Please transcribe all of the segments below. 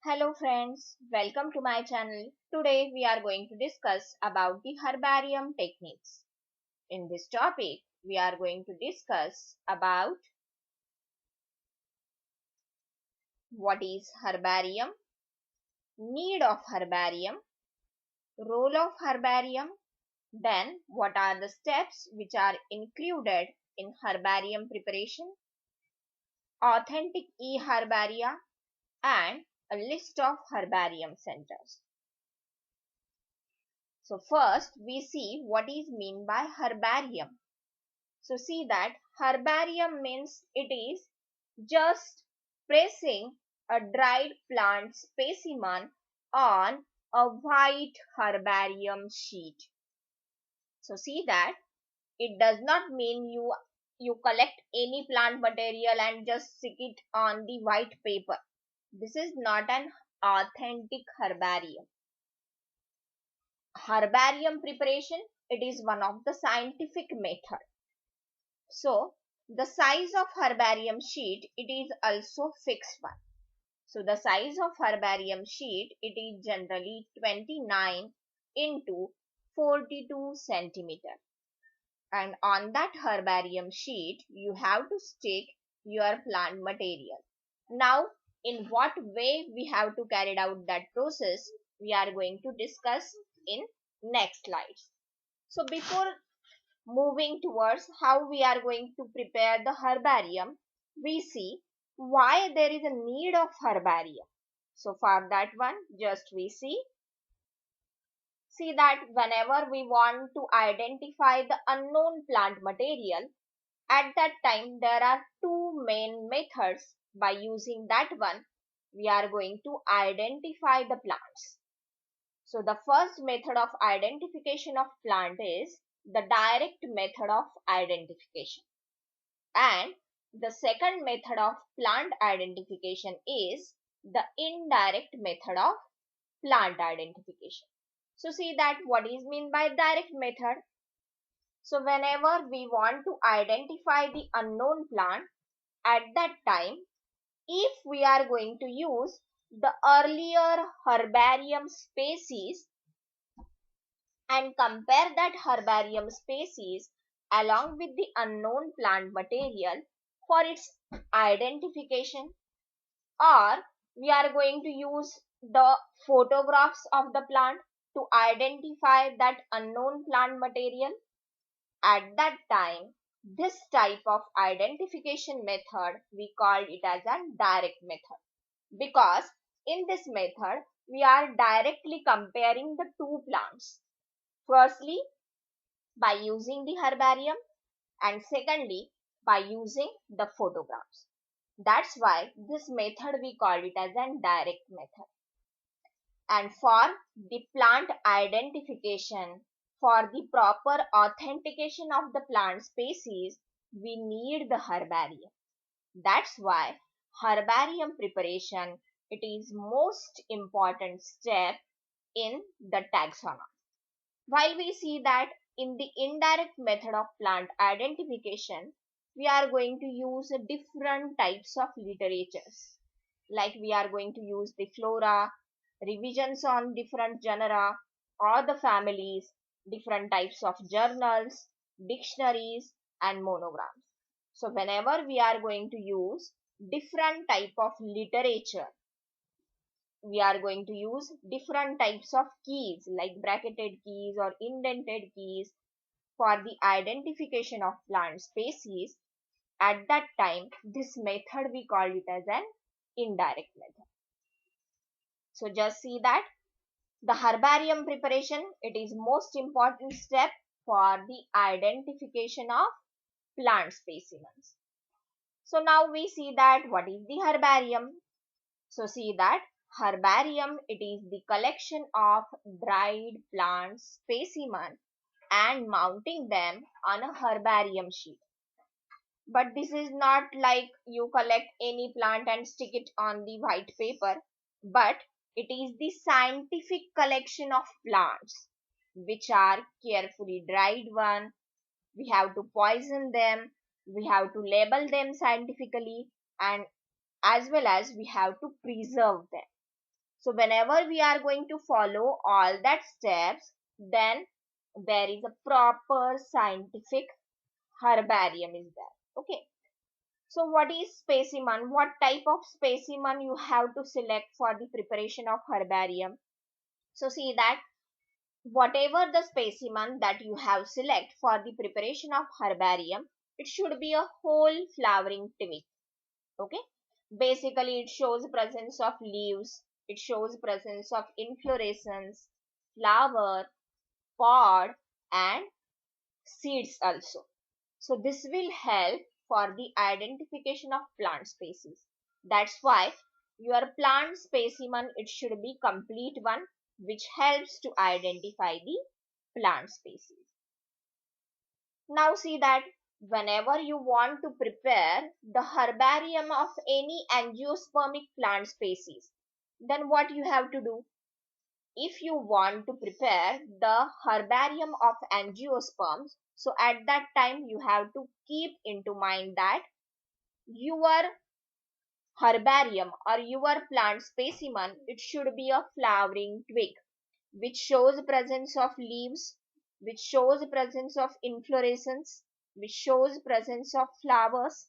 Hello friends, welcome to my channel. Today we are going to discuss about the herbarium techniques. In this topic, we are going to discuss about what is herbarium, need of herbarium, role of herbarium, then what are the steps which are included in herbarium preparation, authentic e-herbaria, and a list of herbarium centers. So first we see what is mean by herbarium. So see that herbarium means it is just pressing a dried plant specimen on a white herbarium sheet. So see that it does not mean you collect any plant material and just stick it on the white paper. This is not an authentic herbarium. Herbarium preparation, it is one of the scientific method. So the size of herbarium sheet, it is also fixed one. So the size of herbarium sheet, it is generally 29 into 42 centimeter. And on that herbarium sheet, you have to stick your plant material. Now, in what way we have to carry out that process, we are going to discuss in next slides. So before moving towards how we are going to prepare the herbarium, we see why there is a need of herbarium. So for that one, just we see that whenever we want to identify the unknown plant material, at that time there are two main methods. By using that one, we are going to identify the plants. So the first method of identification of plant is the direct method of identification, and the second method of plant identification is the indirect method of plant identification. So see that what is mean by direct method. So whenever we want to identify the unknown plant, at that time, if we are going to use the earlier herbarium species and compare that herbarium species along with the unknown plant material for its identification, or we are going to use the photographs of the plant to identify that unknown plant material, at that time this type of identification method we call it as a direct method, because in this method we are directly comparing the two plants, firstly by using the herbarium and secondly by using the photographs. That's why this method we call it as a direct method. And for the plant identification, for the proper authentication of the plant species, we need the herbarium. That's why herbarium preparation, it is most important step in the taxonomy. While we see that in the indirect method of plant identification, we are going to use different types of literatures. Like we are going to use the flora, revisions on different genera or the families, different types of journals, dictionaries and monograms. So whenever we are going to use different type of literature, we are going to use different types of keys like bracketed keys or indented keys for the identification of plant species. At that time, this method we call it as an indirect method. So just see that the herbarium preparation, it is most important step for the identification of plant specimens. So now we see that what is the herbarium. So see that herbarium, it is the collection of dried plant specimen and mounting them on a herbarium sheet. But this is not like you collect any plant and stick it on the white paper, but it is the scientific collection of plants which are carefully dried one. We have to poison them, we have to label them scientifically, and as well as we have to preserve them. So whenever we are going to follow all that steps, then there is a proper scientific herbarium is there. Okay. So what is specimen? What type of specimen you have to select for the preparation of herbarium? So see that whatever the specimen that you have select for the preparation of herbarium, it should be a whole flowering twig. Okay. Basically, it shows presence of leaves, it shows presence of inflorescence, flower, pod, and seeds also. So this will help for the identification of plant species. That's why your plant specimen, it should be complete one, which helps to identify the plant species. Now see that whenever you want to prepare the herbarium of any angiospermic plant species, then what you have to do? If you want to prepare the herbarium of angiosperms, so at that time you have to keep into mind that your herbarium or your plant specimen, it should be a flowering twig which shows presence of leaves, which shows presence of inflorescence, which shows presence of flowers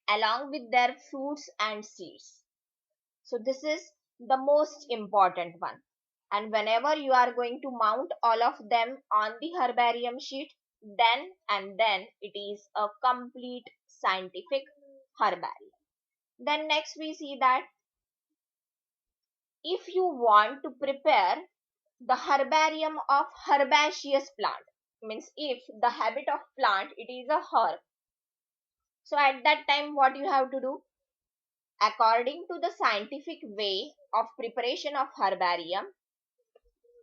along with their fruits and seeds. So this is the most important one. And whenever you are going to mount all of them on the herbarium sheet, then it is a complete scientific herbarium. Then next we see that if you want to prepare the herbarium of herbaceous plant, means if the habit of plant it is a herb, so at that time what you have to do? According to the scientific way of preparation of herbarium,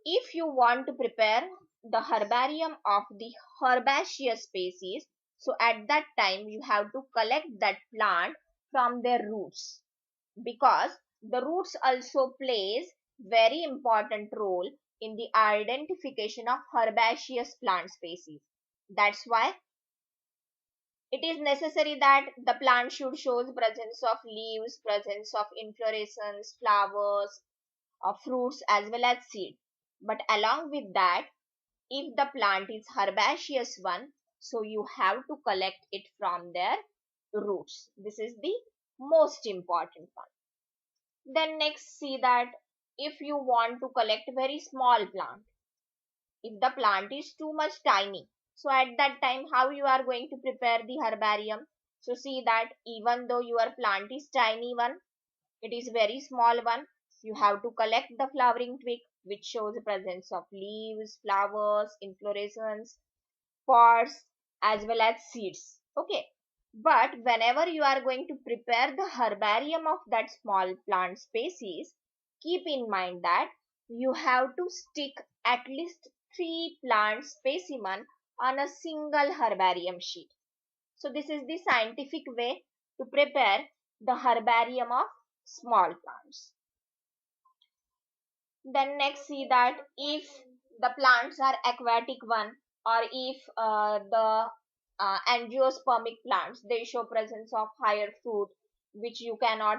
if you want to prepare the herbarium of the herbaceous species, so at that time you have to collect that plant from their roots, because the roots also plays very important role in the identification of herbaceous plant species. That's why it is necessary that the plant should show presence of leaves, presence of inflorescence, flowers, fruits as well as seed. But along with that, if the plant is herbaceous one, so you have to collect it from their roots. This is the most important one. Then next see that if you want to collect very small plant, if the plant is too much tiny, so at that time how you are going to prepare the herbarium? So see that even though your plant is tiny one, it is very small one, you have to collect the flowering twig which shows the presence of leaves, flowers, inflorescence, pods as well as seeds. Okay. But whenever you are going to prepare the herbarium of that small plant species, keep in mind that you have to stick at least 3 plant specimen on a single herbarium sheet. So this is the scientific way to prepare the herbarium of small plants. Then next see that if the plants are aquatic one, or if the angiospermic plants, they show presence of higher fruit which you cannot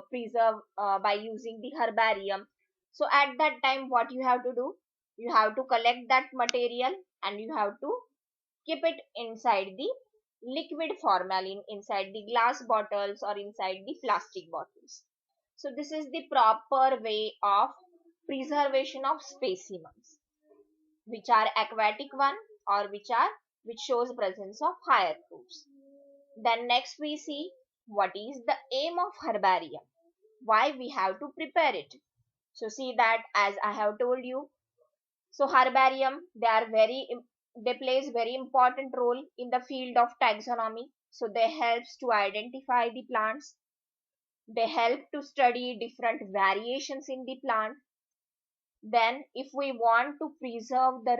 preserve by using the herbarium. So at that time what you have to do? You have to collect that material and you have to keep it inside the liquid formalin, inside the glass bottles or inside the plastic bottles. So this is the proper way of preservation of specimens which are aquatic one or which shows presence of higher fruits. Then next we see what is the aim of herbarium, why we have to prepare it. So see that as I have told you, so herbarium, they plays very important role in the field of taxonomy. So they helps to identify the plants, they help to study different variations in the plant. Then if we want to preserve the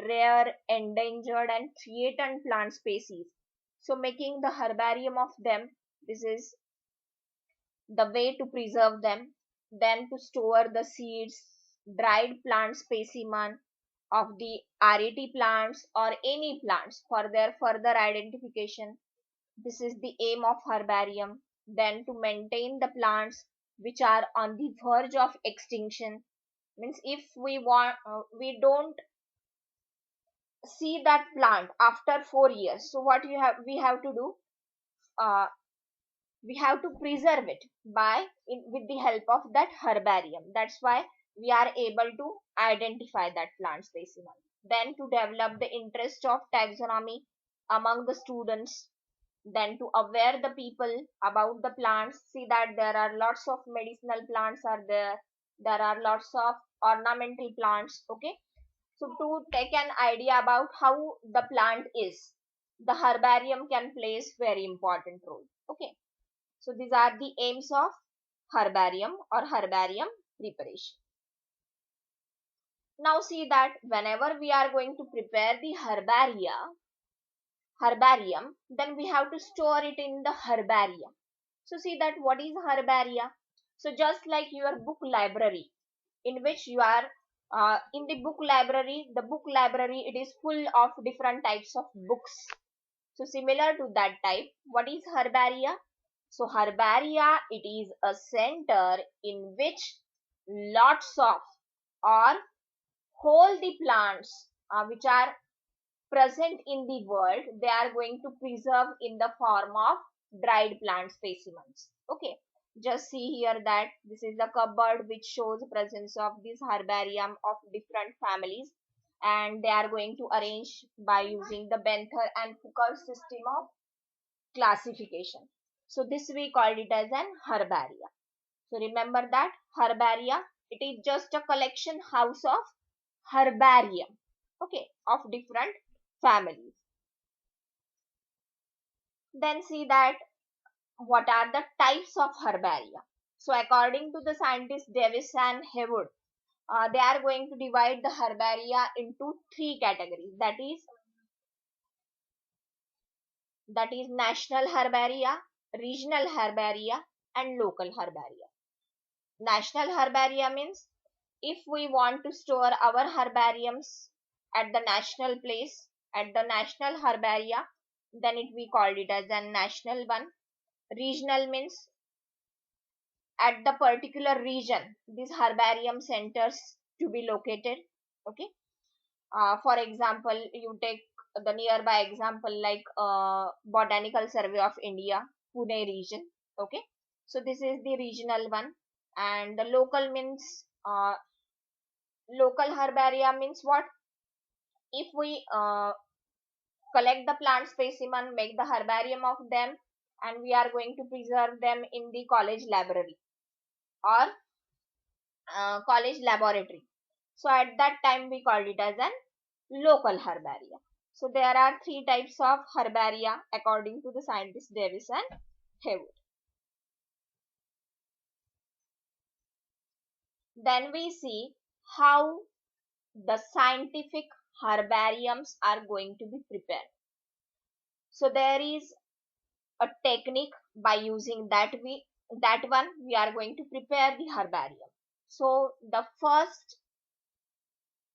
rare, endangered and threatened plant species, so making the herbarium of them, this is the way to preserve them. Then to store the seeds, dried plant specimen of the RET plants or any plants for their further identification. This is the aim of herbarium. Then to maintain the plants which are on the verge of extinction. Means if we want, we don't see that plant after 4 years, so what we have to do, uh, we have to preserve it with the help of that herbarium. That's why we are able to identify that plant specimen. Then to develop the interest of taxonomy among the students, then to aware the people about the plants. See that there are lots of medicinal plants are there are lots of ornamental plants. Okay, so to take an idea about how the plant is, the herbarium can plays very important role. Okay, so these are the aims of herbarium or herbarium preparation. Now see that whenever we are going to prepare the herbarium, then we have to store it in the herbarium. So see that what is herbaria? So just like your book library, in which you are in the book library, it is full of different types of books. So similar to that type, what is herbaria? So herbaria, it is a center in which lots of or whole the plants which are present in the world, they are going to preserve in the form of dried plant specimens. Okay, just see here that this is the cupboard which shows presence of this herbarium of different families, and they are going to arrange by using the Benther and Foucault system of classification. So this we called it as an herbaria. So remember that herbaria, it is just a collection house of herbarium, okay, of different families. Then see that what are the types of herbaria. So according to the scientists Davis and Haywood, they are going to divide the herbaria into three categories. That is national herbaria, regional herbaria, and local herbaria. National herbaria means if we want to store our herbariums at the national place, at the national herbaria, then we called it as a national one. Regional means at the particular region these herbarium centers to be located. Okay, for example, you take the nearby example like Botanical Survey of India, Pune region. Okay, so this is the regional one. And the local means local herbaria means what? If we collect the plant specimen, make the herbarium of them, and we are going to preserve them in the college library or college laboratory. So at that time we called it as an local herbaria. So there are three types of herbaria according to the scientists Davis and Haywood. Then we see how the scientific herbariums are going to be prepared. So there is a technique by using that one we are going to prepare the herbarium. So the first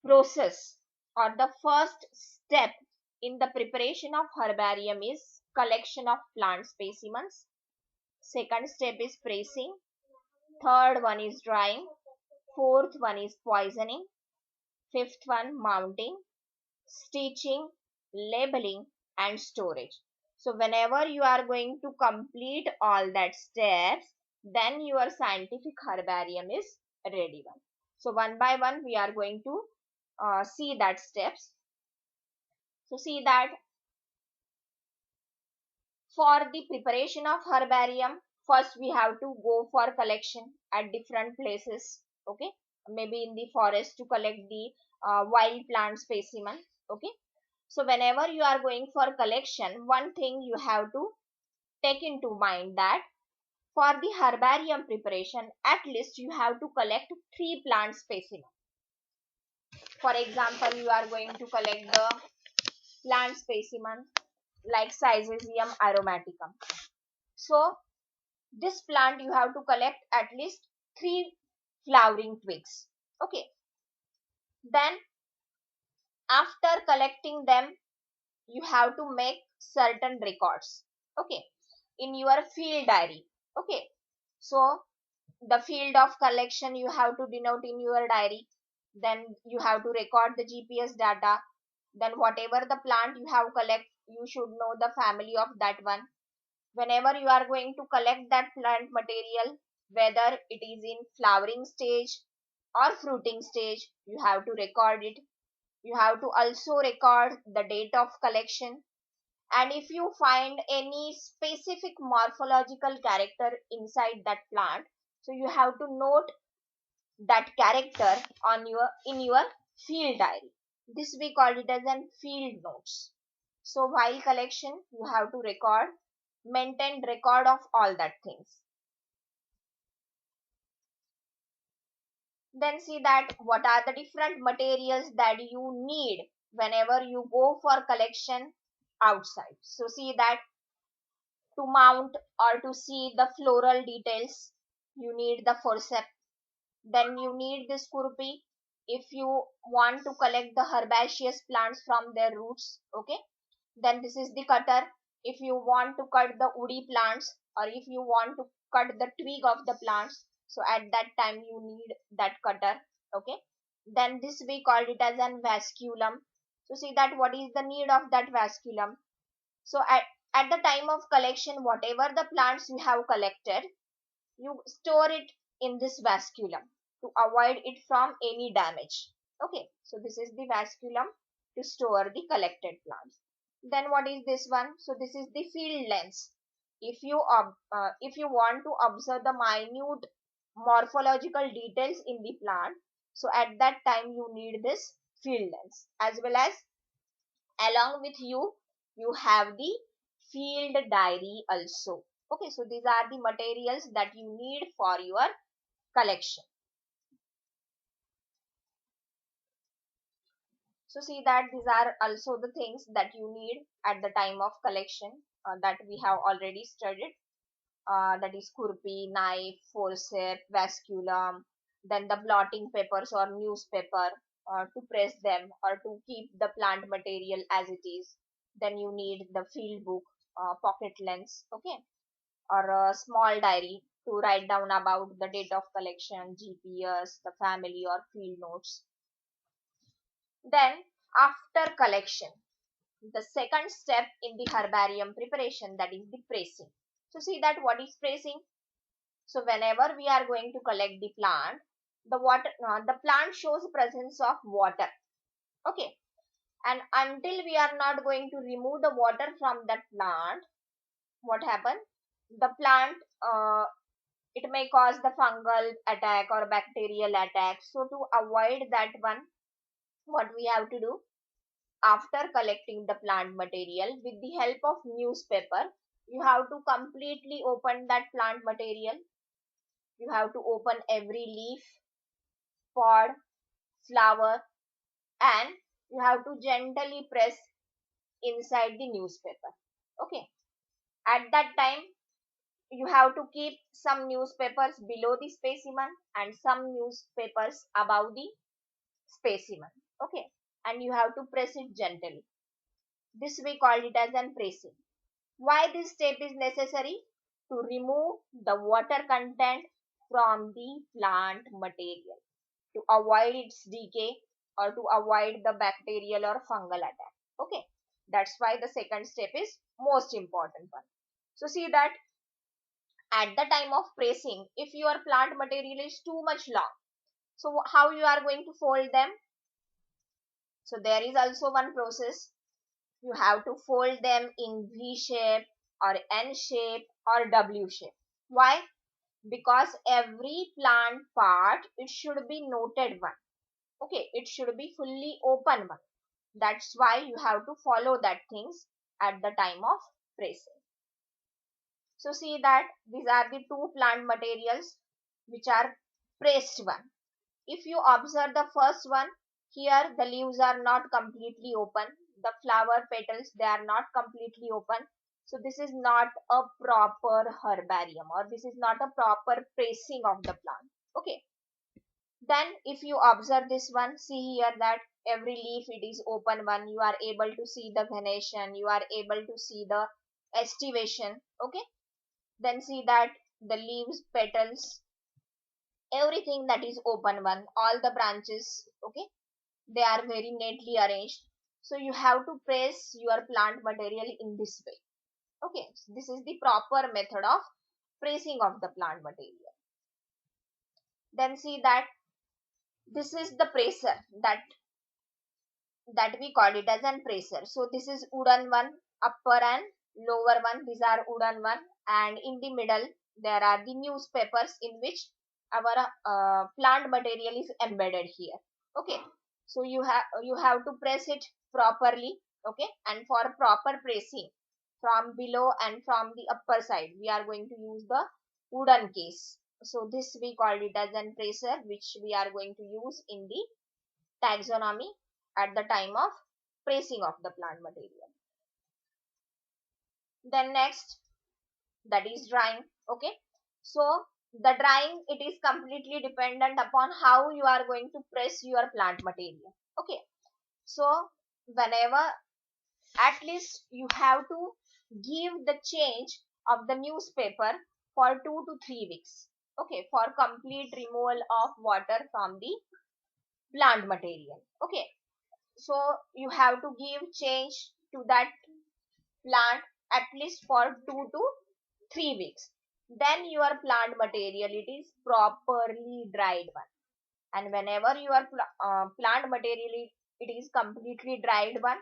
process or the first step in the preparation of herbarium is collection of plant specimens. Second step is pressing. Third one is drying. Fourth one is poisoning. Fifth one mounting, stitching, labeling, and storage. So whenever you are going to complete all that steps, then your scientific herbarium is ready one. So one by one we are going to see that steps. So see that for the preparation of herbarium, first we have to go for collection at different places. Okay, maybe in the forest to collect the wild plant specimen. Okay, so whenever you are going for collection, one thing you have to take into mind that for the herbarium preparation, at least you have to collect 3 plant specimens. For example, you are going to collect the plant specimen like Syzygium aromaticum. So this plant you have to collect at least 3 flowering twigs. Okay, then after collecting them, you have to make certain records. Okay, in your field diary. Okay, so the field of collection you have to denote in your diary. Then you have to record the GPS data. Then whatever the plant you have collect, you should know the family of that one. Whenever you are going to collect that plant material, whether it is in flowering stage or fruiting stage, you have to record it. You have to also record the date of collection. And if you find any specific morphological character inside that plant, so you have to note that character on your in your field diary. This we call it as an field notes. So while collection, you have to maintain record of all that things. Then see that what are the different materials that you need whenever you go for collection outside. So see that to mount or to see the floral details, you need the forceps. Then you need this kurpi if you want to collect the herbaceous plants from their roots. Okay. Then this is the cutter if you want to cut the woody plants, or if you want to cut the twig of the plants. So at that time you need that cutter. Okay. Then this we called it as an vasculum. So see that what is the need of that vasculum. So at the time of collection, whatever the plants you have collected, you store it in this vasculum to avoid it from any damage. Okay, so this is the vasculum to store the collected plants. Then what is this one? So this is the field lens. If you want to observe the minute morphological details in the plant, so at that time you need this field lens. As well as along with you have the field diary also. Okay, so these are the materials that you need for your collection. So see that these are also the things that you need at the time of collection that we have already studied. That is kurpi, knife, forceps, vasculum, then the blotting papers or newspaper to press them or to keep the plant material as it is. Then you need the field book, pocket lens, okay, or a small diary to write down about the date of collection, GPS, the family or field notes. Then after collection, the second step in the herbarium preparation, that is the pressing. So see that what is pressing. So whenever we are going to collect the plant, the plant shows presence of water. Okay. And until we are not going to remove the water from that plant, what happen? The plant, it may cause the fungal attack or bacterial attack. So to avoid that one, what we have to do? After collecting the plant material with the help of newspaper, you have to completely open that plant material. You have to open every leaf, pod, flower, and you have to gently press inside the newspaper. Okay. At that time, you have to keep some newspapers below the specimen and some newspapers above the specimen. Okay. And you have to press it gently. This we call it as an pressing. Why this step is necessary? To remove the water content from the plant material, to avoid its decay or to avoid the bacterial or fungal attack. Okay, that's why the second step is most important one. So see that at the time of pressing, if your plant material is too much long, so how you are going to fold them? So there is also one process. You have to fold them in V shape or N shape or W shape. Why? Because every plant part, it should be noted one. Okay, it should be fully open one. That's why you have to follow that things at the time of pressing. So see that these are the two plant materials which are pressed one. If you observe the first one, here the leaves are not completely open. The flower petals, they are not completely open. So this is not a proper herbarium, or this is not a proper pressing of the plant. Okay. Then if you observe this one, see here that every leaf it is open one. You are able to see the venation. You are able to see the estivation. Okay. Then see that the leaves petals everything that is open one, all the branches, okay, they are very neatly arranged. So you have to press your plant material in this way. Okay, so this is the proper method of pressing of the plant material. Then see that this is the presser that we call it as an presser. So this is wooden one, upper and lower one, these are wooden one, and in the middle there are the newspapers in which our plant material is embedded here. Okay, so you have to press it properly. Okay, and for proper pressing from below and from the upper side, we are going to use the wooden case. So this we called it as an presser, which we are going to use in the taxonomy at the time of pressing of the plant material. Then next, that is drying. Okay, so the drying, it is completely dependent upon how you are going to press your plant material. Okay, so whenever, at least you have to give the change of the newspaper for 2 to 3 weeks. Okay, for complete removal of water from the plant material. Okay, so you have to give change to that plant at least for 2 to 3 weeks. Then your plant material, it is properly dried one. And whenever your plant material, it is completely dried one,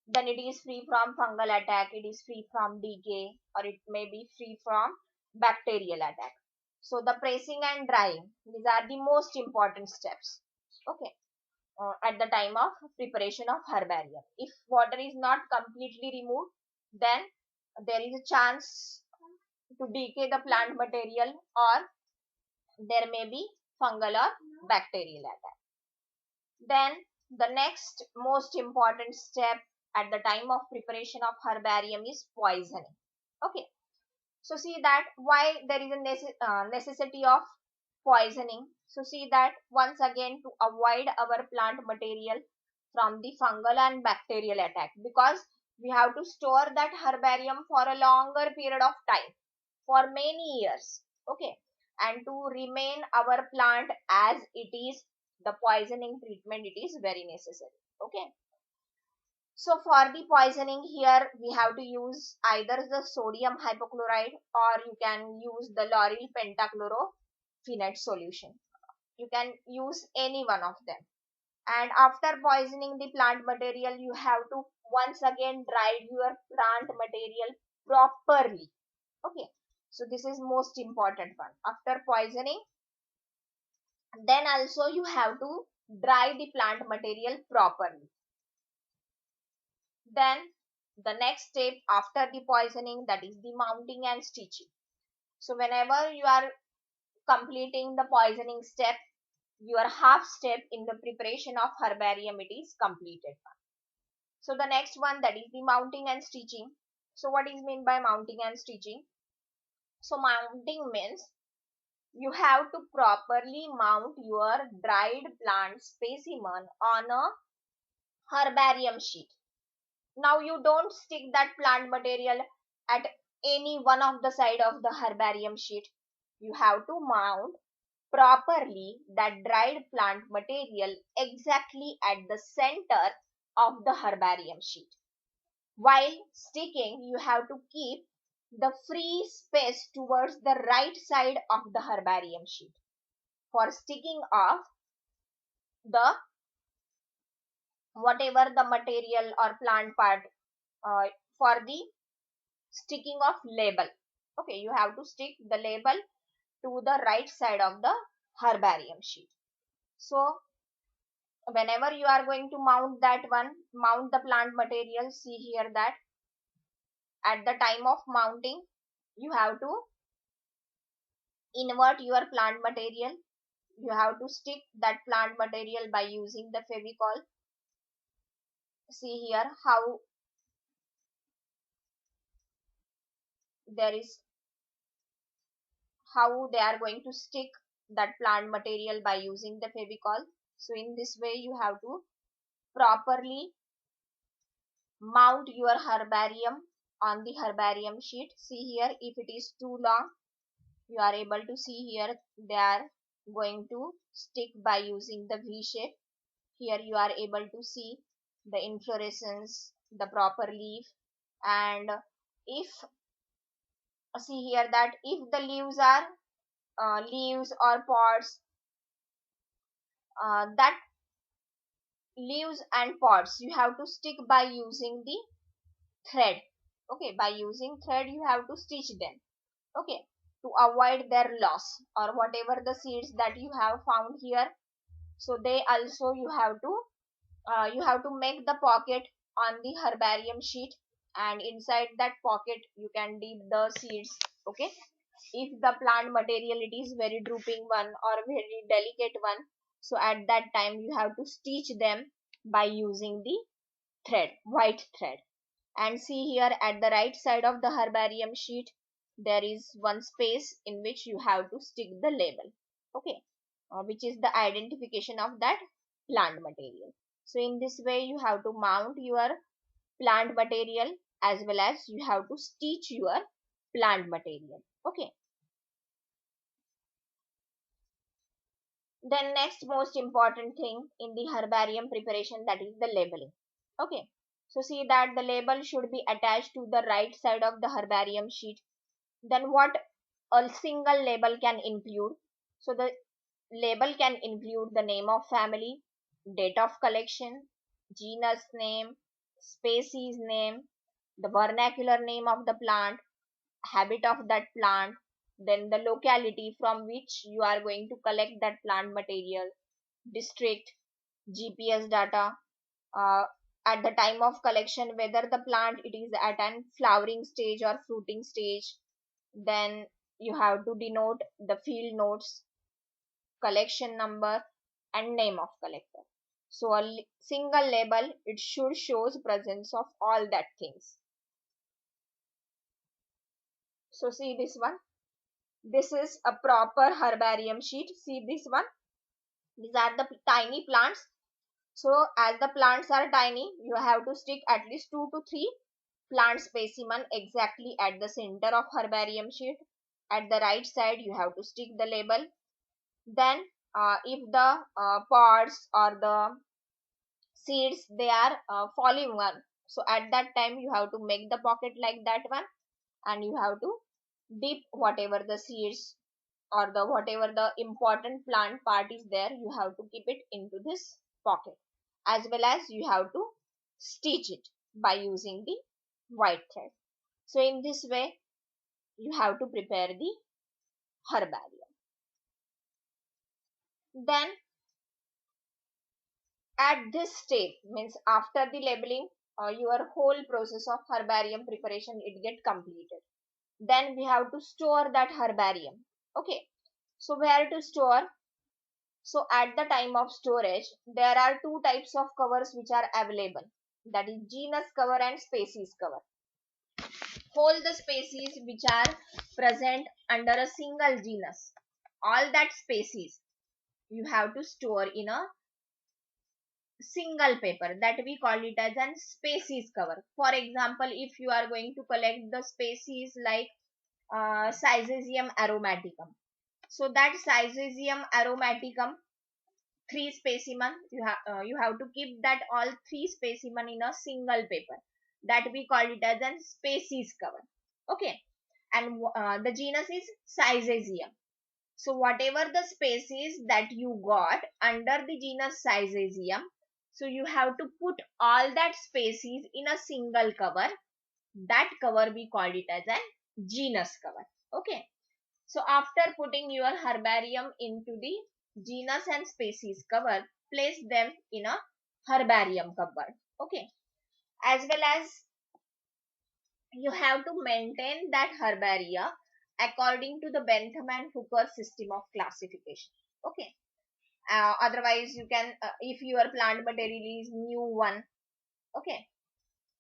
then it is free from fungal attack, it is free from decay, or it may be free from bacterial attack. So the pressing and drying, these are the most important steps. Okay, at the time of preparation of herbarium. If water is not completely removed, then there is a chance to decay the plant material, or there may be fungal or bacterial attack. Then the next most important step at the time of preparation of herbarium is poisoning. Okay, so see that why there is a necessity of poisoning. So see that once again, to avoid our plant material from the fungal and bacterial attack, because we have to store that herbarium for a longer period of time, for many years. Okay, and to remain our plant as it is, the poisoning treatment, it is very necessary. Okay, so for the poisoning here, we have to use either the sodium hypochlorite, or you can use the lauryl pentachlorophenate solution. You can use any one of them. And after poisoning the plant material, you have to once again dry your plant material properly. Okay, so this is most important one. After poisoning, then also you have to dry the plant material properly. Then the next step after the poisoning, that is the mounting and stitching. So whenever you are completing the poisoning step, your half step in the preparation of herbarium, it is completed. So the next one, that is the mounting and stitching. So what is meant by mounting and stitching? So mounting means you have to properly mount your dried plant specimen on a herbarium sheet. Now you don't stick that plant material at any one of the side of the herbarium sheet. You have to mount properly that dried plant material exactly at the center of the herbarium sheet. While sticking, you have to keep the free space towards the right side of the herbarium sheet for sticking of the whatever the material or plant part, for the sticking of label. Okay, you have to stick the label to the right side of the herbarium sheet. So whenever you are going to mount that one, mount the plant material, see here that at the time of mounting, you have to invert your plant material. You have to stick that plant material by using the Fevicol. See here how there is how they are going to stick that plant material by using the Fevicol. So in this way, you have to properly mount your herbarium on the herbarium sheet. See here, if it is too long, you are able to see here they are going to stick by using the V shape. Here you are able to see the inflorescence, the proper leaf, and if see here that if the leaves are leaves or pods, that leaves and pods you have to stick by using the thread. Okay, by using thread you have to stitch them. Okay, to avoid their loss or whatever the seeds that you have found here, so they also you have to make the pocket on the herbarium sheet, and inside that pocket you can dip the seeds. Okay, if the plant material it is very drooping one or very delicate one, so at that time you have to stitch them by using the thread, white thread. And see here at the right side of the herbarium sheet there is one space in which you have to stick the label. Okay, which is the identification of that plant material. So in this way you have to mount your plant material as well as you have to stitch your plant material. Okay, then next most important thing in the herbarium preparation, that is the labeling. Okay, so see that the label should be attached to the right side of the herbarium sheet. Then what a single label can include? So the label can include the name of family, date of collection, genus name, species name, the vernacular name of the plant, habit of that plant, then the locality from which you are going to collect that plant material, district, GPS data, uh, at the time of collection whether the plant it is at an flowering stage or fruiting stage. Then you have to denote the field notes, collection number, and name of collector. So a single label it should shows presence of all that things. So see this one, this is a proper herbarium sheet. See this one, these are the tiny plants. So as the plants are tiny you have to stick at least 2 to 3 plant specimen exactly at the center of herbarium sheet. At the right side you have to stick the label. Then if the pods or the seeds they are falling one, so at that time you have to make the pocket like that one, and you have to dip whatever the seeds or the whatever the important plant part is there, you have to keep it into this pocket, as well as you have to stitch it by using the white thread. So in this way you have to prepare the herbarium. Then at this stage means after the labeling, your whole process of herbarium preparation it get completed. Then we have to store that herbarium. Okay, so where to store? So at the time of storage there are two types of covers which are available, that is genus cover and species cover. All the species which are present under a single genus, all that species you have to store in a single paper, that we call it as an species cover. For example, if you are going to collect the species like Syzygium aromaticum, so that Syzygium aromaticum 3 specimen you have to keep that all 3 specimen in a single paper, that we call it as an species cover. Okay, and the genus is Syzygium. So whatever the species that you got under the genus Syzygium, so you have to put all that species in a single cover. That cover we called it as an genus cover. Okay, so after putting your herbarium into the genus and species cover, place them in a herbarium cupboard. Okay, as well as you have to maintain that herbaria according to the Bentham and Hooker system of classification. Okay, otherwise you can if your plant material is new one, okay,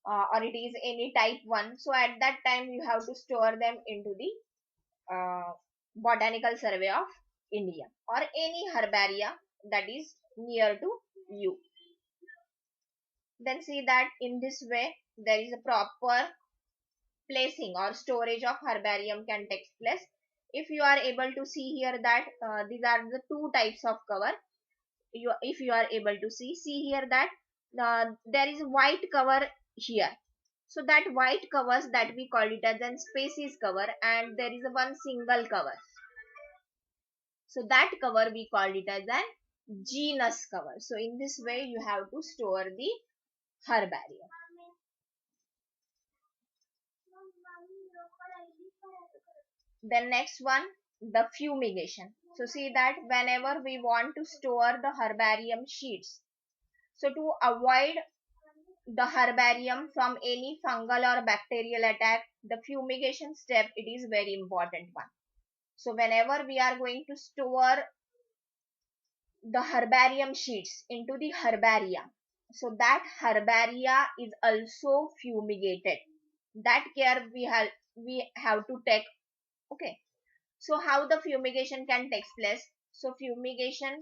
or it is any type one, so at that time you have to store them into the Botanical Survey of India or any herbaria that is near to you. Then see that in this way there is a proper placing or storage of herbarium can take place If you are able to see here that these are the two types of cover. If you are able to see here that there is white cover here. So that white covers, that we call it as a species cover, and there is a one single cover. So that cover we called it as a genus cover. So in this way you have to store the herbarium. Then next one, the fumigation. So see that whenever we want to store the herbarium sheets, so to avoid the herbarium from any fungal or bacterial attack, the fumigation step, it is very important one. So whenever we are going to store the herbarium sheets into the herbaria, so that herbaria is also fumigated. That care we have to take. Okay. So how the fumigation can take place? So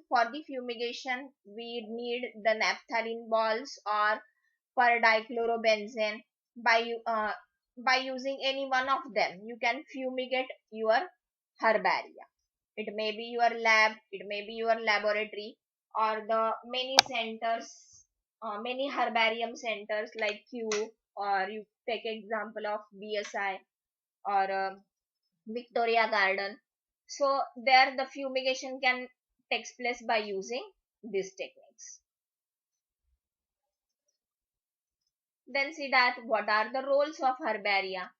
for the fumigation we need the naphthalene balls or per-dichlorobenzene. By using any one of them you can fumigate your herbaria. It may be your lab, it may be your laboratory, or the many centers, many herbarium centers like Q, or you take example of BSI or Victoria Garden. So there the fumigation can takes place by using these techniques. Then see that what are the roles of herbaria.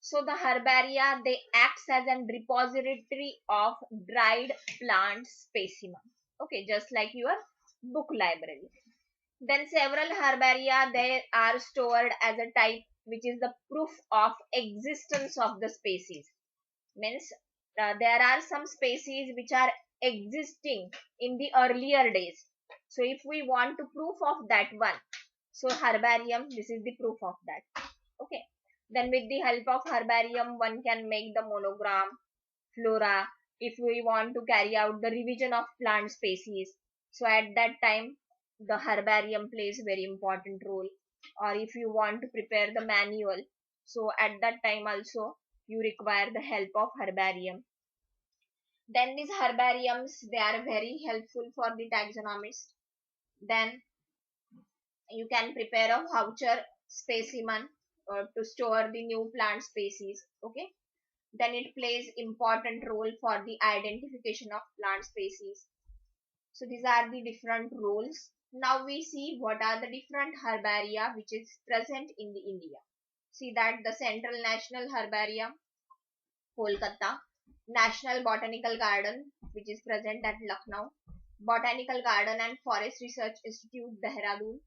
So the herbaria, they acts as a repository of dried plant specimen. Okay, just like your book library. Then several herbaria, they are stored as a type which is the proof of existence of the species. Means there are some species which are existing in the earlier days. So if we want to proof of that one, so herbarium, this is the proof of that. Okay. Then with the help of herbarium, one can make the monogram, flora, if we want to carry out the revision of plant species. So at that time, the herbarium plays very important role. Or if you want to prepare the manual, so at that time also you require the help of herbarium. Then these herbariums, they are very helpful for the taxonomists. Then you can prepare a voucher specimen to store the new plant species. Okay. Then it plays important role for the identification of plant species. So these are the different roles. Now we see what are the different herbaria which is present in the India. See that the Central National Herbarium, Kolkata, National Botanical Garden which is present at Lucknow, Botanical Garden and Forest Research Institute, Dehradun,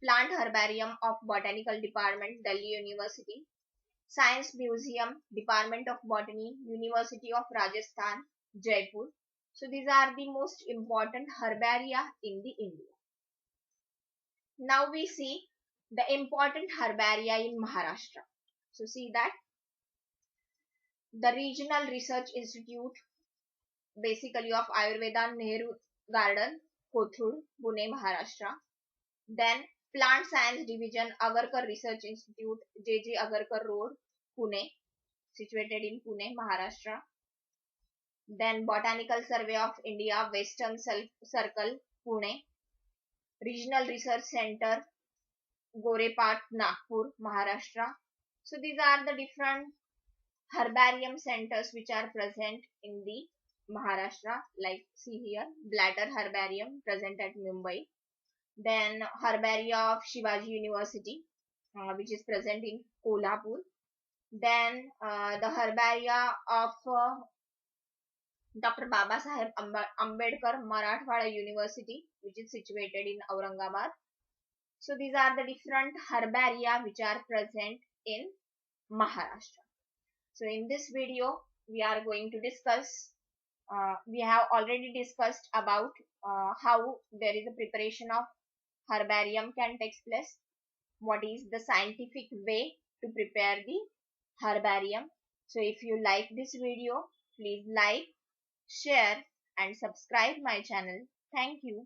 Plant Herbarium of Botanical Department, Delhi University, Science Museum, Department of Botany, University of Rajasthan, Jaipur. So these are the most important herbaria in the India. Now we see the important herbaria in Maharashtra. So see that the Regional Research Institute, basically of Ayurveda, Nehru Garden, Kothur, Pune, Maharashtra. Then Plant Science Division, Agarkar Research Institute, J.J. Agarkar Road, Pune, situated in Pune, Maharashtra. Then Botanical Survey of India, Western Circle, Pune. Regional Research Center, Gorepat, Nagpur, Maharashtra. So these are the different herbarium centers which are present in the Maharashtra. Like see here, Bladder Herbarium present at Mumbai. Then Herbaria of Shivaji University, which is present in Kolhapur. Then the Herbaria of Dr. Babasaheb Ambedkar Marathwada University, which is situated in Aurangabad. So these are the different herbaria which are present in Maharashtra. So in this video, we are going to discuss, we have already discussed about how there is a preparation of herbarium can take place, what is the scientific way to prepare the herbarium. So if you like this video, please like, share and subscribe my channel. Thank you.